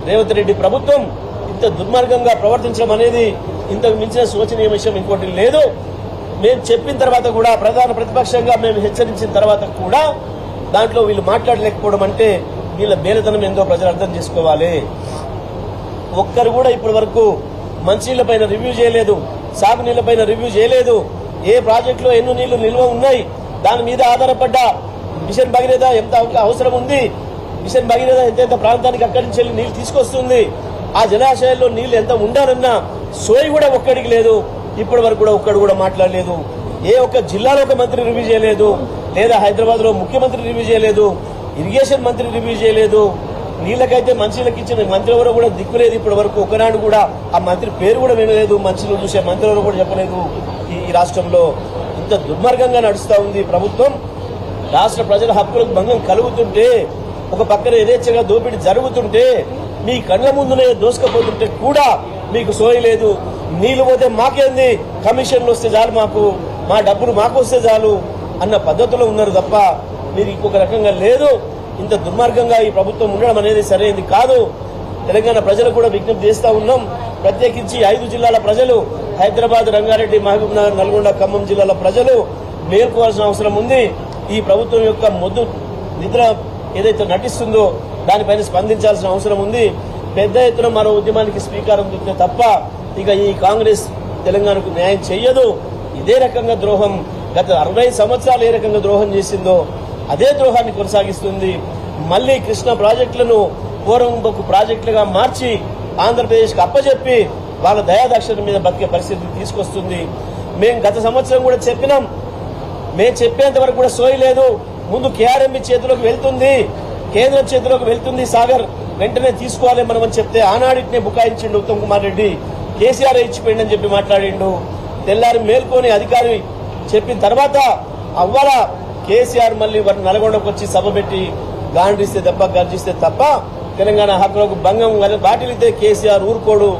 రేవంత్ రెడ్డి ప్రభుత్వం ఇంత దుర్మార్గంగా ప్రవర్తించడం అనేది ఇంతకు మించిన శోచనీయ విషయం ఇంకోటి లేదు. మేము చెప్పిన తర్వాత కూడా ప్రధాన ప్రతిపక్షంగా మేము హెచ్చరించిన తర్వాత కూడా దాంట్లో వీళ్ళు మాట్లాడలేకపోవడం అంటే వీళ్ళ బేలతనం ఏందో ప్రజలు అర్థం చేసుకోవాలి. ఒక్కరు కూడా ఇప్పటి వరకు మంచినీళ్లపైన రివ్యూ చేయలేదు, సాగునీళ్లపైన రివ్యూ చేయలేదు. ఏ ప్రాజెక్టులో ఎన్ని నీళ్లు నిల్వ ఉన్నాయి దాని మీద ఆధారపడ్డ మిషన్ భగీరథ ఎంత అవసరం ఉంది, మిషన్ భగీరథ ఎంత ప్రాంతానికి అక్కడి నుంచి వెళ్ళి నీళ్లు తీసుకొస్తుంది, ఆ జలాశయాల్లో నీళ్లు ఎంత ఉండాలన్నా సోయి కూడా ఒక్కడికి లేదు. ఇప్పటి వరకు కూడా ఒక్కడు కూడా మాట్లాడలేదు. ఏ ఒక్క జిల్లాలో ఒక మంత్రి రివ్యూ చేయలేదు, లేదా హైదరాబాద్ లో ముఖ్యమంత్రి రివ్యూ చేయలేదు, ఇరిగేషన్ మంత్రి రివ్యూ చేయలేదు. నీళ్లకైతే మంచిలకు ఇచ్చిన మంత్రి ఎవరో కూడా దిక్కులేదు. ఇప్పటి వరకు ఒకనాడు కూడా ఆ మంత్రి పేరు కూడా వినలేదు, మంచిని చూసే మంత్రి ఎవరో కూడా చెప్పలేదు. ఈ రాష్ట్రంలో ఇంత దుర్మార్గంగా నడుస్తా ఉంది ప్రభుత్వం. రాష్ట్ర ప్రజల హక్కులకు భంగం కలుగుతుంటే, ఒక పక్కన యథేచ్ఛగా దోపిడీ జరుగుతుంటే, మీ కళ్ళ ముందునే దోసుకపోతుంటే కూడా మీకు సోయి లేదు. నీళ్లు పోతే మాకేంది, కమిషన్లు వస్తే చాలు, మాకు మా డబ్బులు మాకు వస్తే చాలు అన్న పద్ధతిలో ఉన్నారు తప్ప మీరు ఇంకొక రకంగా లేదు. ఇంత దుర్మార్గంగా ఈ ప్రభుత్వం ఉండడం అనేది సరైనది కాదు. తెలంగాణ ప్రజలు కూడా విజ్ఞప్తి చేస్తా ఉన్నాం. ప్రత్యేకించి 5 జిల్లాల ప్రజలు, హైదరాబాద్, రంగారెడ్డి, మహబూబ్ నగర్, నల్గొండ, ఖమ్మం జిల్లాల ప్రజలు మేల్కోవాల్సిన అవసరం ఉంది. ఈ ప్రభుత్వం యొక్క మొద్దు నిద్ర ఏదైతే నటిస్తుందో దానిపైన స్పందించాల్సిన అవసరం ఉంది. పెద్ద ఎత్తున మరో ఉద్యమానికి శ్రీకారం చుట్టే తప్ప ఇక ఈ కాంగ్రెస్ తెలంగాణకు న్యాయం చెయ్యదు. ఇదే రకంగా ద్రోహం గత 60 సంవత్సరాలు ఏ రకంగా ద్రోహం చేసిందో అదే ద్రోహాన్ని కొనసాగిస్తుంది. మళ్లీ కృష్ణా ప్రాజెక్టులను పూర్వంబొక్కు ప్రాజెక్టులుగా మార్చి ఆంధ్రప్రదేశ్కి అప్పచెప్పి వాళ్ళ దయాదాక్షిణ్యం మీద బతికే పరిస్థితిని తీసుకొస్తుంది. మేము గత సంవత్సరం కూడా చెప్పినాం, మేము చెప్పేంత వరకు కూడా సోయి లేదు. ముందు కేఆర్ఎంబీ చేతిలోకి వెళ్తుంది, కేంద్రం చేతిలోకి వెళ్తుంది, సాగర్ వెంటనే తీసుకోవాలి మనం అని చెప్తే ఆనాడినే బుకాయించిండు ఉత్తమ్ కుమార్ రెడ్డి. కేసీఆర్ ఇచ్చిపోయింది అని చెప్పి మాట్లాడిండు. తెల్లారి మేల్కొని అధికారి చెప్పిన తర్వాత అవ్వాల కేసీఆర్ మళ్ళీ నల్గొండకు వచ్చి సభ పెట్టి గాండిస్తే తప్ప గర్జిస్తే తప్ప తెలంగాణ హక్కులకు భంగం బాటిలితే కేసీఆర్ ఊరుకోడు.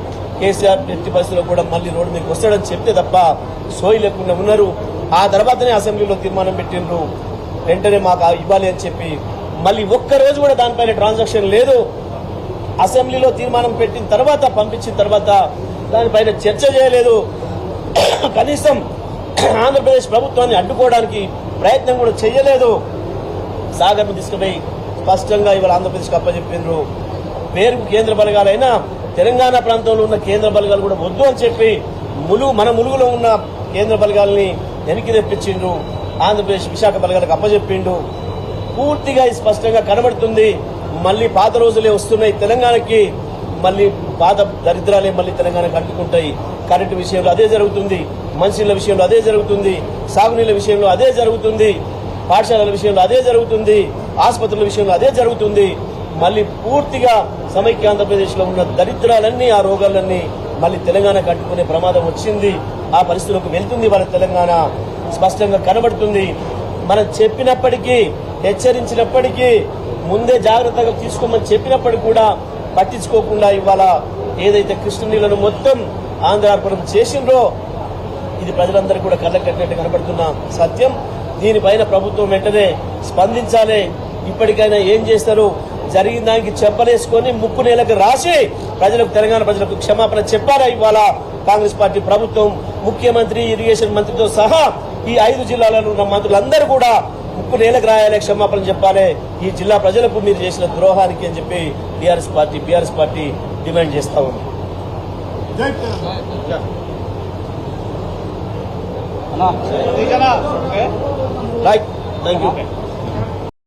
కేసీఆర్ ఎట్టి పరిస్థితుల్లో కూడా మళ్ళీ రోడ్డు మీకు వస్తాడని చెప్తే తప్ప సోయి లేకుండా ఉన్నారు. ఆ తర్వాతనే అసెంబ్లీలో తీర్మానం పెట్టిండ్రు, వెంటనే మాకు ఇవ్వాలి అని చెప్పి. మళ్ళీ ఒక్కరోజు కూడా దానిపైన ట్రాన్సాక్షన్ లేదు. అసెంబ్లీలో తీర్మానం పెట్టిన తర్వాత, పంపించిన తర్వాత దానిపైన చర్చ చేయలేదు. కనీసం ఆంధ్రప్రదేశ్ ప్రభుత్వాన్ని అడ్డుకోవడానికి ప్రయత్నం కూడా చేయలేదు. సాగర్ను తీసుకుపోయి స్పష్టంగా ఇవాళ ఆంధ్రప్రదేశ్కి అప్పచెప్పిండ్రు. పేరుకు కేంద్ర బలగాలైనా తెలంగాణ ప్రాంతంలో ఉన్న కేంద్ర బలగాలు కూడా వద్దు అని చెప్పి మన ములుగులో ఉన్న కేంద్ర బలగాల్ని వెనక్కి తెప్పించిండ్రు. ఆంధ్రప్రదేశ్ విశాఖ బలగాలకు అప్పచెప్పిండు. పూర్తిగా స్పష్టంగా కనబడుతుంది. మళ్లీ పాత రోజులే వస్తున్నాయి తెలంగాణకి, మళ్లీ పాత దరిద్రాలే మళ్లీ తెలంగాణకు అంటుకుంటాయి. కరెంటు విషయంలో అదే జరుగుతుంది, మంచినీళ్ల విషయంలో అదే జరుగుతుంది, సాగునీళ్ల విషయంలో అదే జరుగుతుంది, పాఠశాలల విషయంలో అదే జరుగుతుంది, ఆసుపత్రుల విషయంలో అదే జరుగుతుంది. మళ్లీ పూర్తిగా సమైక్య ఆంధ్రప్రదేశ్ లో ఉన్న దరిద్రాలన్నీ, ఆ రోగాలన్నీ మళ్లీ తెలంగాణకు అంటుకునే ప్రమాదం వచ్చింది. ఆ పరిస్థితులకు వెళ్తుంది వాళ్ళ తెలంగాణ, స్పష్టంగా కనబడుతుంది. మనం చెప్పినప్పటికీ, హెచ్చరించినప్పటికీ, ముందే జాగ్రత్తగా తీసుకోమని చెప్పినప్పటికీ కూడా పట్టించుకోకుండా ఇవాళ ఏదైతే కృష్ణ నీళ్లను మొత్తం ఆంధ్రార్పణం చేసిండ్రో ఇది ప్రజలందరూ కూడా కళ్ళకు కట్టినట్టు కనబడుతున్న సత్యం. దీనిపైన ప్రభుత్వం వెంటనే స్పందించాలి. ఇప్పటికైనా ఏం చేస్తారు, జరిగిన దానికి చెప్పలేసుకొని ముక్కు నేలకు రాసి ప్రజలకు, తెలంగాణ ప్రజలకు క్షమాపణ చెప్పారా ఇవాళ కాంగ్రెస్ పార్టీ ప్రభుత్వం. ముఖ్యమంత్రి, ఇరిగేషన్ మంత్రితో సహా ఈ 5 జిల్లాలలో ఉన్న మంత్రులందరూ కూడా ముక్కు నేలకు రాయాలి, క్షమాపణ చెప్పాలి ఈ జిల్లా ప్రజలకు మీరు చేసిన ద్రోహానికి అని చెప్పి బీఆర్ఎస్ పార్టీ డిమాండ్ చేస్తా ఉంది. Right, thank you.